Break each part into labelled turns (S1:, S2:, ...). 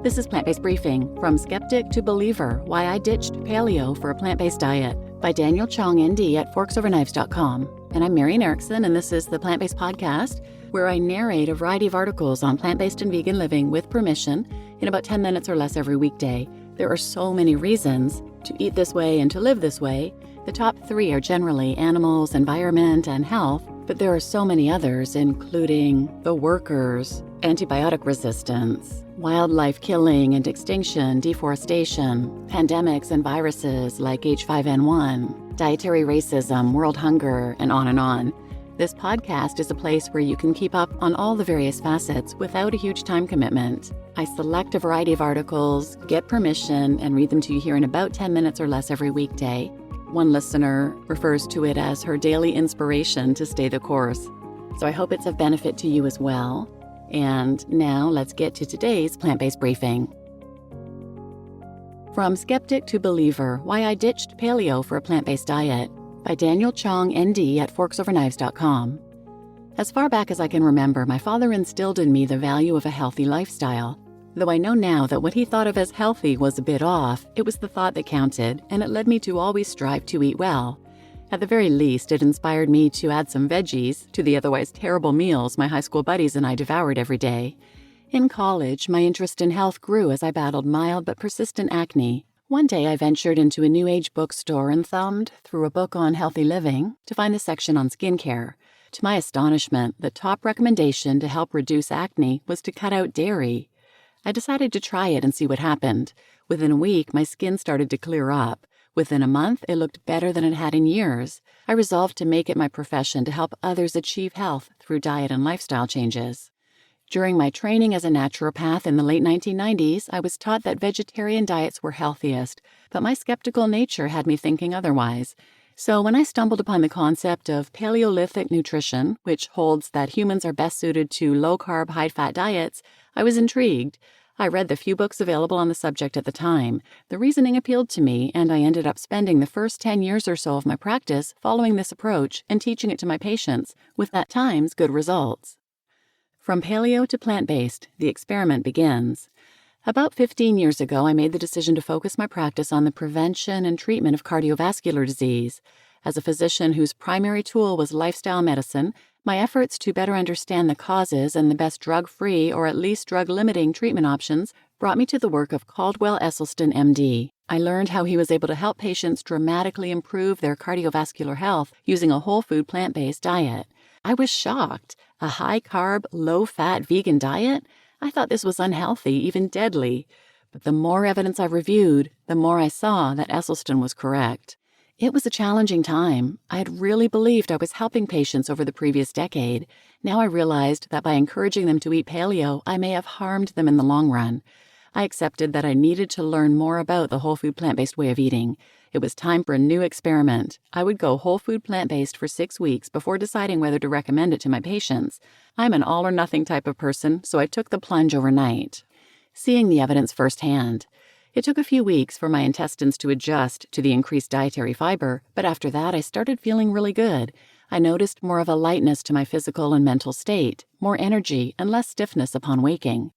S1: This is Plant-Based Briefing, From Skeptic to Believer, Why I Ditched Paleo for a Plant-Based Diet by Daniel Chong, ND at forksoverknives.com. And I'm Marian Erickson, and this is the Plant-Based Podcast, where I narrate a variety of articles on plant-based and vegan living with permission in about 10 minutes or less every weekday. There are so many reasons to eat this way and to live this way. The top 3 are generally animals, environment, and health, but there are so many others, including the workers, antibiotic resistance, wildlife killing and extinction, deforestation, pandemics and viruses like H5N1, dietary racism, world hunger, and on and on. This podcast is a place where you can keep up on all the various facets without a huge time commitment. I select a variety of articles, get permission, and read them to you here in about 10 minutes or less every weekday. One listener refers to it as her daily inspiration to stay the course. So I hope it's of benefit to you as well. And now let's get to today's plant-based briefing. From Skeptic to Believer, Why I Ditched Paleo for a Plant-Based Diet by Daniel Chong, ND at forksoverknives.com. As far back as I can remember, my father instilled in me the value of a healthy lifestyle. Though I know now that what he thought of as healthy was a bit off, it was the thought that counted, and it led me to always strive to eat well. At the very least, it inspired me to add some veggies to the otherwise terrible meals my high school buddies and I devoured every day. In college, my interest in health grew as I battled mild but persistent acne. One day I ventured into a New Age bookstore and thumbed through a book on healthy living to find the section on skincare. To my astonishment, the top recommendation to help reduce acne was to cut out dairy. I decided to try it and see what happened. Within a week, my skin started to clear up. Within a month, it looked better than it had in years. I resolved to make it my profession to help others achieve health through diet and lifestyle changes. During my training as a naturopath in the late 1990s, I was taught that vegetarian diets were healthiest, but my skeptical nature had me thinking otherwise. So when I stumbled upon the concept of Paleolithic nutrition, which holds that humans are best suited to low-carb, high-fat diets, I was intrigued. I read the few books available on the subject at the time. The reasoning appealed to me, and I ended up spending the first 10 years or so of my practice following this approach and teaching it to my patients, with at times good results. From paleo to plant-based, the experiment begins. About 15 years ago, I made the decision to focus my practice on the prevention and treatment of cardiovascular disease. As a physician whose primary tool was lifestyle medicine, my efforts to better understand the causes and the best drug-free or at least drug-limiting treatment options brought me to the work of Caldwell Esselstyn, MD. I learned how he was able to help patients dramatically improve their cardiovascular health using a whole food plant-based diet. I was shocked. A high-carb, low-fat vegan diet? I thought this was unhealthy, even deadly. But the more evidence I reviewed, the more I saw that Esselstyn was correct. It was a challenging time. I had really believed I was helping patients over the previous decade. Now I realized that by encouraging them to eat paleo, I may have harmed them in the long run. I accepted that I needed to learn more about the whole food plant-based way of eating. It was time for a new experiment. I would go whole food plant-based for 6 weeks before deciding whether to recommend it to my patients. I'm an all-or-nothing type of person, so I took the plunge overnight, seeing the evidence firsthand. It took a few weeks for my intestines to adjust to the increased dietary fiber, but after that I started feeling really good. I noticed more of a lightness to my physical and mental state, more energy, and less stiffness upon waking.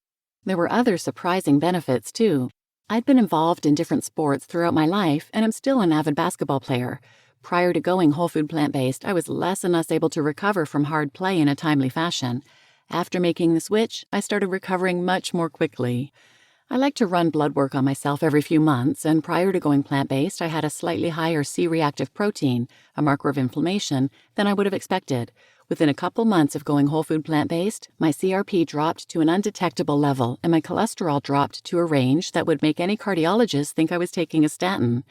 S1: There were other surprising benefits, too. I'd been involved in different sports throughout my life, and I'm still an avid basketball player. Prior to going whole food plant-based, I was less and less able to recover from hard play in a timely fashion. After making the switch, I started recovering much more quickly. I like to run blood work on myself every few months, and prior to going plant-based, I had a slightly higher C-reactive protein, a marker of inflammation, than I would have expected. Within a couple months of going whole food plant-based, my CRP dropped to an undetectable level, and my cholesterol dropped to a range that would make any cardiologist think I was taking a statin.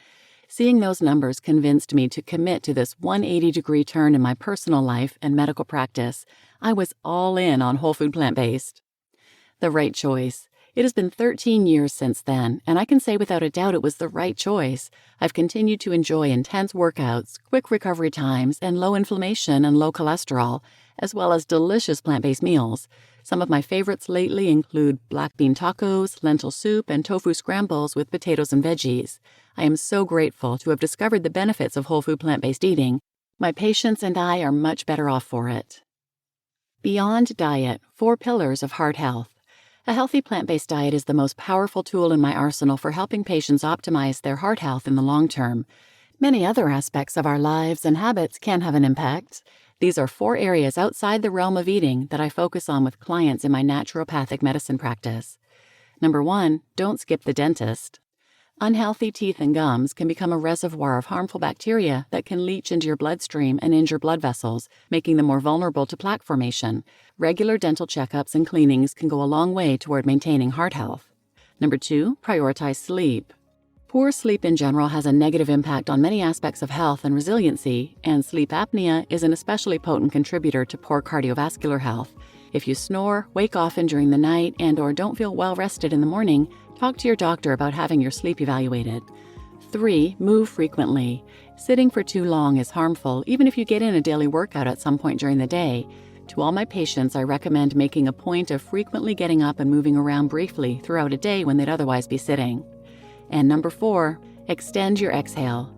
S1: Seeing those numbers convinced me to commit to this 180-degree turn in my personal life and medical practice. I was all in on whole food plant-based. The right choice. It has been 13 years since then, and I can say without a doubt it was the right choice. I've continued to enjoy intense workouts, quick recovery times, and low inflammation and low cholesterol, as well as delicious plant-based meals. Some of my favorites lately include black bean tacos, lentil soup, and tofu scrambles with potatoes and veggies. I am so grateful to have discovered the benefits of whole food plant-based eating. My patients and I are much better off for it. Beyond diet, 4 pillars of heart health. A healthy plant-based diet is the most powerful tool in my arsenal for helping patients optimize their heart health in the long term. Many other aspects of our lives and habits can have an impact. These are 4 areas outside the realm of eating that I focus on with clients in my naturopathic medicine practice. Number 1, don't skip the dentist. Unhealthy teeth and gums can become a reservoir of harmful bacteria that can leach into your bloodstream and injure blood vessels, making them more vulnerable to plaque formation. Regular dental checkups and cleanings can go a long way toward maintaining heart health. Number 2, prioritize sleep. Poor sleep in general has a negative impact on many aspects of health and resiliency, and sleep apnea is an especially potent contributor to poor cardiovascular health. If you snore, wake often during the night, and/or don't feel well rested in the morning, talk to your doctor about having your sleep evaluated. 3, move frequently. Sitting for too long is harmful, even if you get in a daily workout at some point during the day. To all my patients, I recommend making a point of frequently getting up and moving around briefly throughout a day when they'd otherwise be sitting. And number 4, extend your exhale.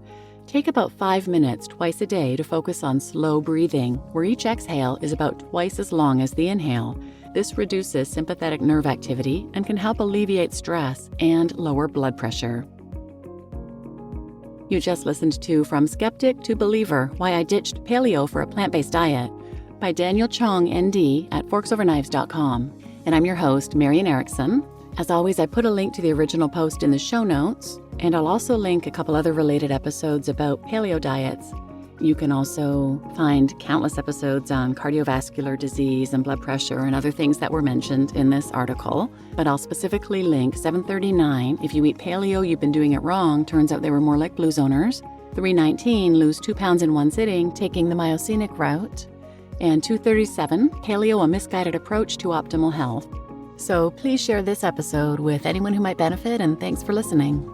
S1: Take about 5 minutes twice a day to focus on slow breathing, where each exhale is about twice as long as the inhale. This reduces sympathetic nerve activity and can help alleviate stress and lower blood pressure. You just listened to From Skeptic to Believer, Why I Ditched Paleo for a Plant-Based Diet by Daniel Chong, ND, at forksoverknives.com. And I'm your host, Marian Erickson. As always, I put a link to the original post in the show notes, and I'll also link a couple other related episodes about paleo diets. You can also find countless episodes on cardiovascular disease and blood pressure and other things that were mentioned in this article, but I'll specifically link 739, if you eat paleo, you've been doing it wrong, turns out they were more like blue zoners, 319, lose 2 pounds in one sitting, taking the myocenic route, and 237, paleo, a misguided approach to optimal health. So please share this episode with anyone who might benefit, and thanks for listening.